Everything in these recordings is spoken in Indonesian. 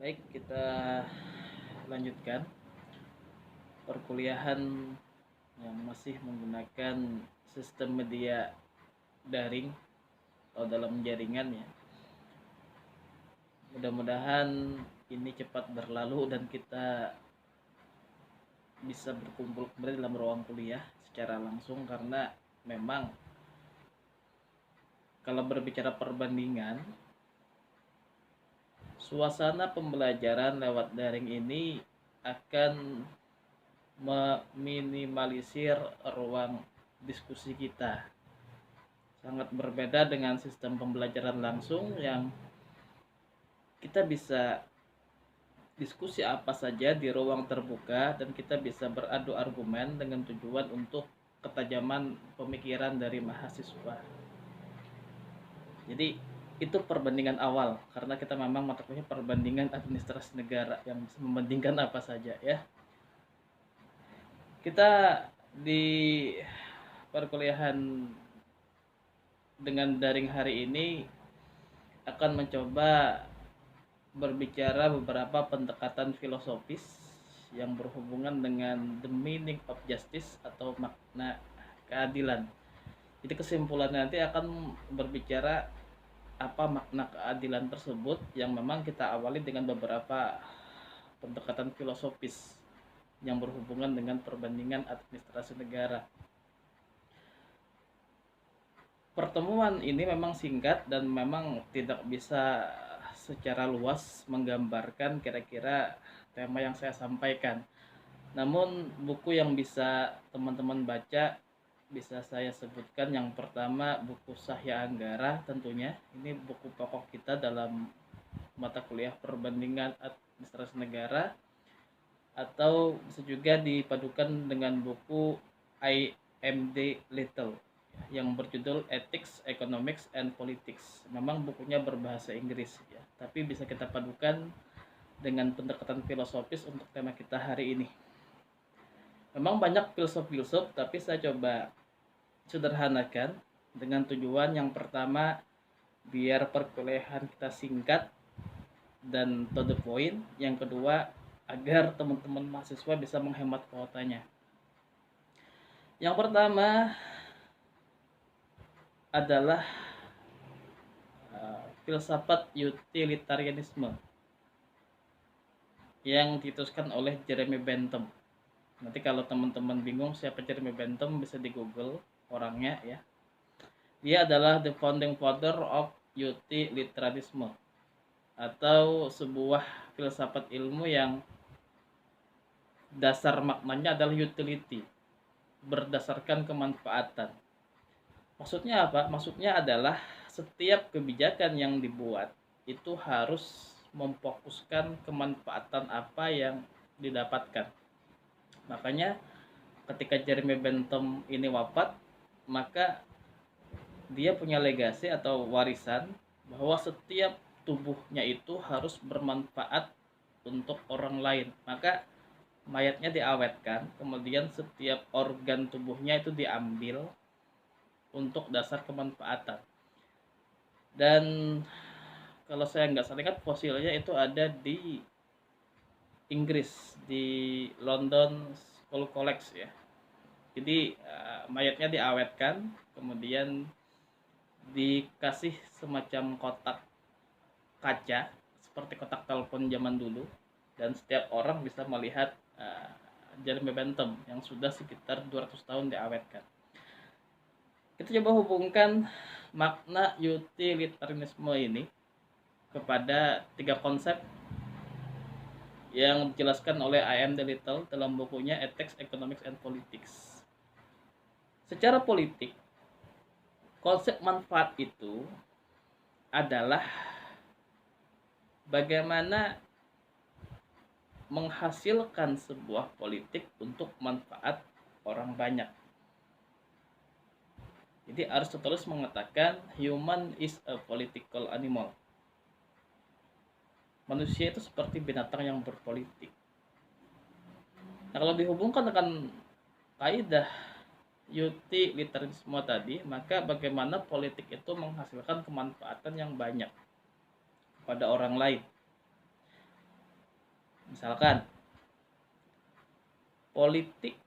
Baik, kita lanjutkan perkuliahan yang masih menggunakan sistem media daring atau dalam jaringan ya. Mudah-mudahan ini cepat berlalu dan kita bisa berkumpul kembali dalam ruang kuliah secara langsung, karena memang kalau berbicara perbandingan, suasana pembelajaran lewat daring ini akan meminimalisir ruang diskusi kita. Sangat berbeda dengan sistem pembelajaran langsung yang kita bisa diskusi apa saja di ruang terbuka dan kita bisa beradu argumen dengan tujuan untuk ketajaman pemikiran dari mahasiswa. Jadi itu perbandingan awal, karena kita memang mata kuliahnya perbandingan administrasi negara yang membandingkan apa saja ya. Kita di perkuliahan dengan daring hari ini akan mencoba berbicara beberapa pendekatan filosofis yang berhubungan dengan the meaning of justice atau makna keadilan. Jadi kesimpulannya nanti akan berbicara apa makna keadilan tersebut, yang memang kita awali dengan beberapa pendekatan filosofis yang berhubungan dengan perbandingan administrasi negara. Pertemuan ini memang singkat dan memang tidak bisa secara luas menggambarkan kira-kira tema yang saya sampaikan. Namun buku yang bisa teman-teman baca bisa saya sebutkan. Yang pertama buku Sahya Anggara, tentunya ini buku pokok kita dalam mata kuliah perbandingan administrasi negara, atau bisa juga dipadukan dengan buku I.M.D. Little yang berjudul Ethics, Economics, and Politics. Memang bukunya berbahasa Inggris ya, tapi bisa kita padukan dengan pendekatan filosofis untuk tema kita hari ini. Memang banyak filsuf-filsuf, tapi saya coba sederhanakan dengan tujuan yang pertama biar perkuliahan kita singkat dan to the point. Yang kedua, agar teman-teman mahasiswa bisa menghemat kuotanya. Yang pertama adalah filsafat utilitarianisme yang dituliskan oleh Jeremy Bentham. Nanti kalau teman-teman bingung siapa Jeremy Bentham, bisa di Google orangnya ya. Dia adalah the founding father of utilitarianism, atau sebuah filsafat ilmu yang dasar maknanya adalah utility, berdasarkan kemanfaatan. Maksudnya apa? Maksudnya adalah setiap kebijakan yang dibuat itu harus memfokuskan kemanfaatan apa yang didapatkan. Makanya ketika Jeremy Bentham ini wafat, maka dia punya legasi atau warisan bahwa setiap tubuhnya itu harus bermanfaat untuk orang lain. Maka mayatnya diawetkan, kemudian setiap organ tubuhnya itu diambil untuk dasar kemanfaatan. Dan kalau saya nggak salah ingat, fosilnya itu ada di Inggris, di London Skull College ya. Jadi mayatnya diawetkan, kemudian dikasih semacam kotak kaca seperti kotak telepon zaman dulu, dan setiap orang bisa melihat Jeremy Bentham yang sudah sekitar 200 tahun diawetkan. Kita coba hubungkan makna utilitarianisme ini kepada tiga konsep yang dijelaskan oleh I.M.D. Little dalam bukunya Ethics, Economics, and Politics. Secara politik, konsep manfaat itu adalah bagaimana menghasilkan sebuah politik untuk manfaat orang banyak. Jadi Aristoteles mengatakan human is a political animal. Manusia itu seperti binatang yang berpolitik. Nah, kalau dihubungkan dengan kaidah utilitarianisme tadi, maka bagaimana politik itu menghasilkan kemanfaatan yang banyak kepada orang lain. Misalkan politik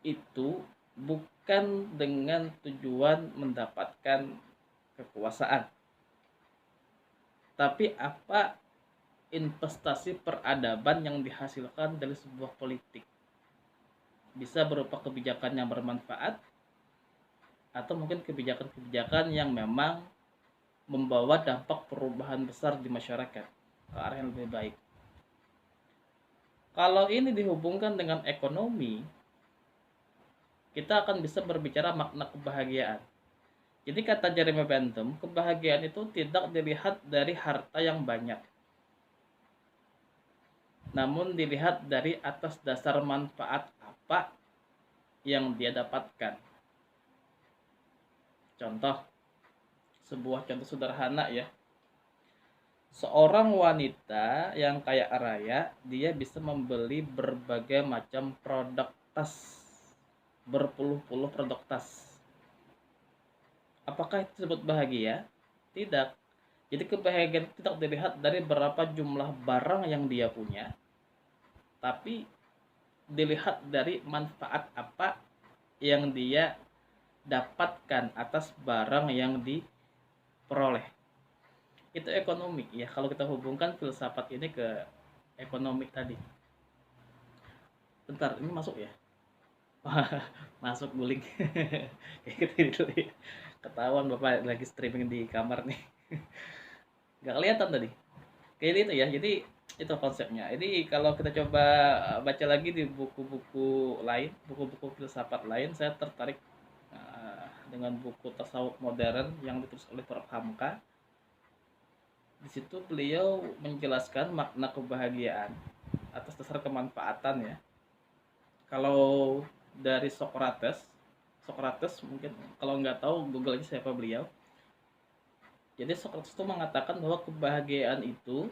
itu bukan dengan tujuan mendapatkan kekuasaan, tapi apa investasi peradaban yang dihasilkan dari sebuah politik. Bisa berupa kebijakan yang bermanfaat, atau mungkin kebijakan-kebijakan yang memang membawa dampak perubahan besar di masyarakat ke arah yang lebih baik. Kalau ini dihubungkan dengan ekonomi, kita akan bisa berbicara makna kebahagiaan. Jadi kata Jeremy Bentham, kebahagiaan itu tidak dilihat dari harta yang banyak, namun dilihat dari atas dasar manfaat apa yang dia dapatkan. Contoh, sebuah contoh sederhana ya. Seorang wanita yang kaya raya, dia bisa membeli berbagai macam produk tas, berpuluh-puluh produk tas. Apakah itu disebut bahagia? Tidak. Jadi kebahagiaan tidak dilihat dari berapa jumlah barang yang dia punya, tapi dilihat dari manfaat apa yang dia dapatkan atas barang yang diperoleh. Itu ekonomi ya, kalau kita hubungkan filsafat ini ke ekonomi tadi. Bentar, ini masuk ya? Masuk guling. Kayak gitu dulu ya. Ketahuan bapak lagi streaming di kamar nih. Gak kelihatan tadi. Kayak gitu ya. Jadi itu konsepnya. Jadi kalau kita coba baca lagi di buku-buku lain, buku-buku filsafat lain, saya tertarik dengan buku tasawuf modern yang ditulis oleh Prof. Hamka. Di situ beliau menjelaskan makna kebahagiaan atas dasar kemanfaatan ya. Kalau dari Socrates mungkin kalau nggak tahu Google aja siapa beliau. Jadi Socrates itu mengatakan bahwa kebahagiaan itu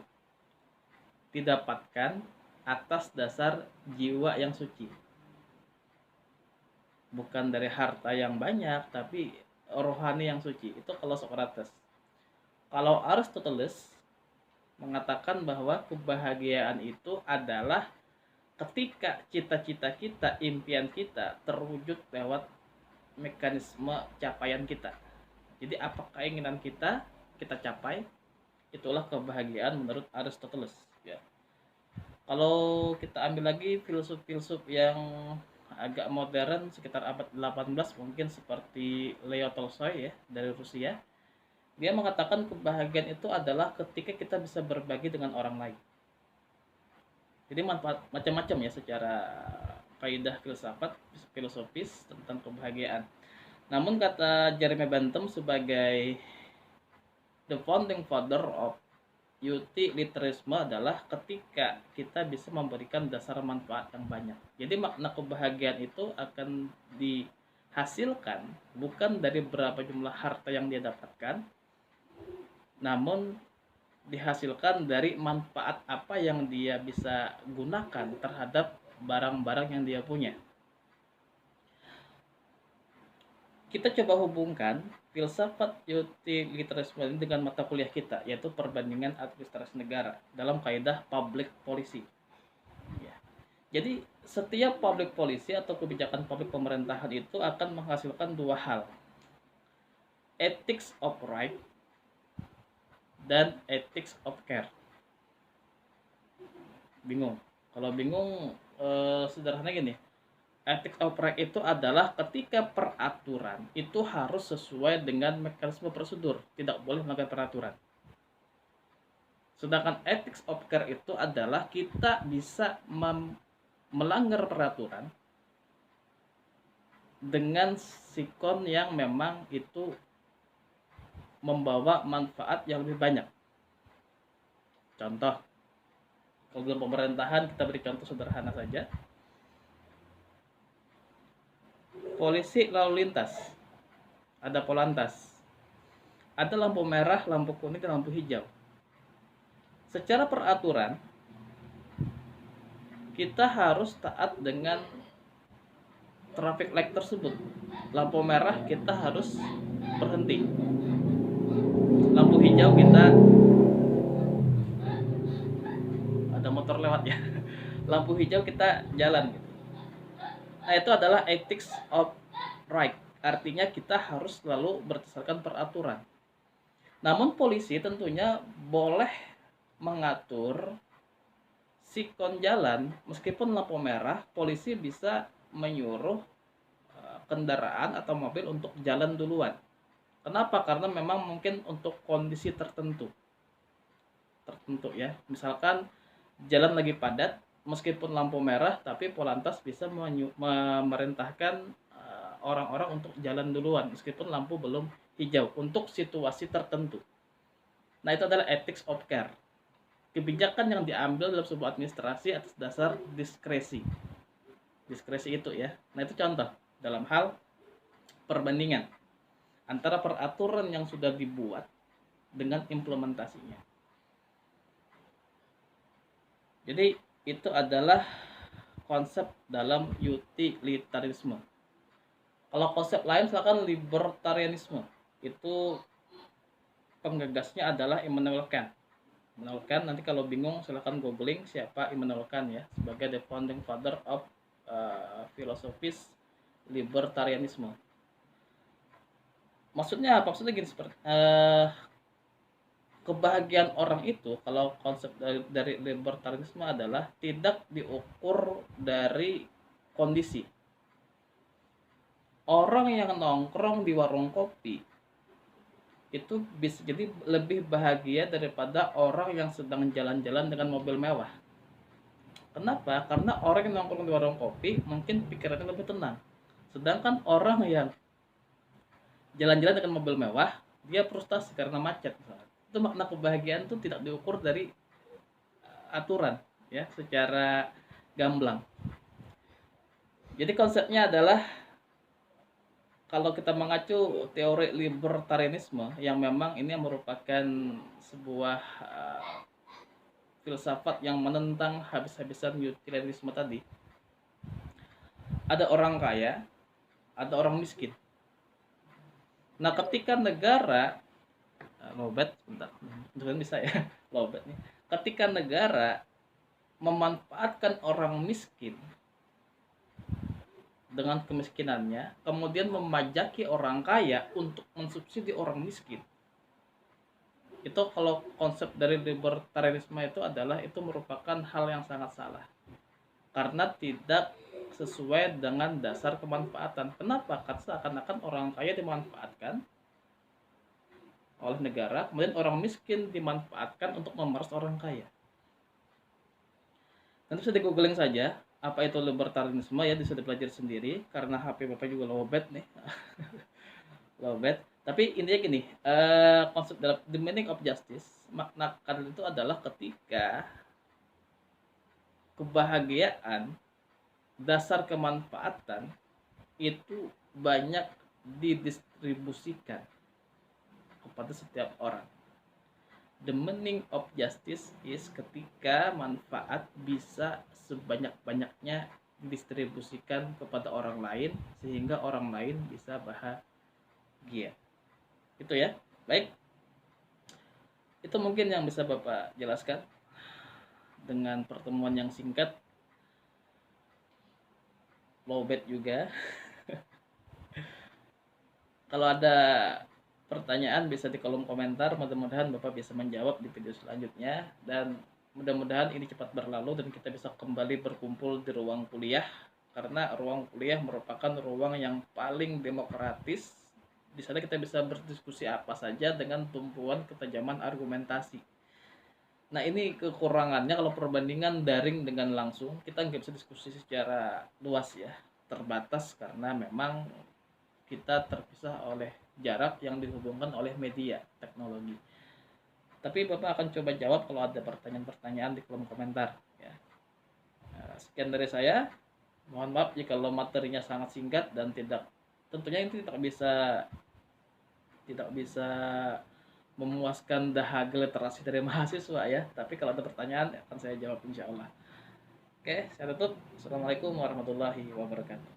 didapatkan atas dasar jiwa yang suci. Bukan dari harta yang banyak, tapi rohani yang suci. Itu kalau Socrates. Kalau Aristoteles mengatakan bahwa kebahagiaan itu adalah ketika cita-cita kita, impian kita terwujud lewat mekanisme capaian kita. Jadi apa keinginan kita capai, itulah kebahagiaan menurut Aristoteles ya. Kalau kita ambil lagi filsuf-filsuf yang agak modern sekitar abad 18 mungkin seperti Leo Tolstoy ya dari Rusia. Dia mengatakan kebahagiaan itu adalah ketika kita bisa berbagi dengan orang lain. Jadi manfaat macam-macam ya secara kaidah filsafat filosofis tentang kebahagiaan. Namun kata Jeremy Bentham sebagai the founding father of utilitarianism adalah ketika kita bisa memberikan dasar manfaat yang banyak. Jadi makna kebahagiaan itu akan dihasilkan bukan dari berapa jumlah harta yang dia dapatkan, namun dihasilkan dari manfaat apa yang dia bisa gunakan terhadap barang-barang yang dia punya. Kita coba hubungkan filsafat utilitarisme ini dengan mata kuliah kita, yaitu perbandingan administrasi negara dalam kaidah public policy. Ya. Jadi setiap public policy atau kebijakan publik pemerintahan itu akan menghasilkan dua hal, ethics of right dan ethics of care. Bingung? Kalau bingung sederhana gini. Ethics of right itu adalah ketika peraturan itu harus sesuai dengan mekanisme prosedur, tidak boleh melanggar peraturan. Sedangkan ethics of care itu adalah kita bisa melanggar peraturan dengan sikon yang memang itu membawa manfaat yang lebih banyak. Contoh, kalau dalam pemerintahan kita beri contoh sederhana saja. Polisi lalu lintas, ada polantas, ada lampu merah, lampu kuning, dan lampu hijau. Secara peraturan kita harus taat dengan traffic light tersebut. Lampu merah kita harus berhenti, lampu hijau kita ada motor lewat ya. Lampu hijau kita jalan gitu. Nah, itu adalah ethics of right. Artinya kita harus selalu berdasarkan peraturan. Namun polisi tentunya boleh mengatur sikon jalan meskipun lampu merah, polisi bisa menyuruh kendaraan atau mobil untuk jalan duluan. Kenapa? Karena memang mungkin untuk kondisi tertentu ya. Misalkan jalan lagi padat, meskipun lampu merah, tapi Polantas bisa memerintahkan orang-orang untuk jalan duluan meskipun lampu belum hijau untuk situasi tertentu. Nah, itu adalah ethics of care. Kebijakan yang diambil dalam sebuah administrasi atas dasar diskresi. Diskresi itu ya. Nah, itu contoh dalam hal perbandingan antara peraturan yang sudah dibuat dengan implementasinya. Jadi itu adalah konsep dalam utilitarianisme. Kalau konsep lain misalkan libertarianisme, itu penggagasnya adalah Immanuel Kant. Immanuel Kant, nanti kalau bingung silahkan googling siapa Immanuel Kant ya, sebagai the founding father of filosofis libertarianisme. Maksudnya apa? Maksudnya gini, seperti kebahagiaan orang itu, kalau konsep dari libertarianisme adalah tidak diukur dari kondisi. Orang yang nongkrong di warung kopi itu bisa jadi lebih bahagia daripada orang yang sedang jalan-jalan dengan mobil mewah. Kenapa? Karena orang yang nongkrong di warung kopi mungkin pikirannya lebih tenang. Sedangkan orang yang jalan-jalan dengan mobil mewah, dia frustasi karena macet. Itu makna kebahagiaan itu tidak diukur dari aturan ya, secara gamblang. Jadi konsepnya adalah, kalau kita mengacu teori libertarianisme yang memang ini merupakan sebuah filsafat yang menentang habis-habisan utilitarianisme tadi. Ada orang kaya, ada orang miskin. Nah, ketika negara lowbat, bentar, bisa ya, lowbat nih. Ketika negara memanfaatkan orang miskin dengan kemiskinannya, kemudian memajaki orang kaya untuk mensubsidi orang miskin, itu kalau konsep dari libertarianisme itu adalah, itu merupakan hal yang sangat salah karena tidak sesuai dengan dasar kemanfaatan. Kenapa? Karena seakan-akan orang kaya dimanfaatkan oleh negara, kemudian orang miskin dimanfaatkan untuk memeras orang kaya. Nanti bisa di googling saja apa itu libertarianisme ya, bisa dipelajari sendiri karena HP Bapak juga lowbat nih. Lowbat. Tapi intinya gini, konsep dalam the meaning of justice, makna keadilan itu adalah ketika kebahagiaan dasar kemanfaatan itu banyak didistribusikan kepada setiap orang. The meaning of justice is ketika manfaat bisa sebanyak-banyaknya didistribusikan kepada orang lain sehingga orang lain bisa bahagia. Itu ya. Baik. Itu mungkin yang bisa Bapak jelaskan dengan pertemuan yang singkat. Lowbat juga. Kalau ada pertanyaan bisa di kolom komentar, mudah-mudahan Bapak bisa menjawab di video selanjutnya, dan mudah-mudahan ini cepat berlalu dan kita bisa kembali berkumpul di ruang kuliah, karena ruang kuliah merupakan ruang yang paling demokratis. Di sana kita bisa berdiskusi apa saja dengan tumpuan ketajaman argumentasi. Nah, ini kekurangannya kalau perbandingan daring dengan langsung, kita nggak bisa diskusi secara luas ya, terbatas karena memang kita terpisah oleh jarak yang dihubungkan oleh media teknologi. Tapi Bapak akan coba jawab kalau ada pertanyaan-pertanyaan di kolom komentar ya. Sekian dari saya. Mohon maaf jika materinya sangat singkat dan tentunya ini tidak bisa memuaskan dahaga literasi dari mahasiswa ya. Tapi kalau ada pertanyaan akan saya jawab insya Allah. Oke, saya tutup. Assalamualaikum warahmatullahi wabarakatuh.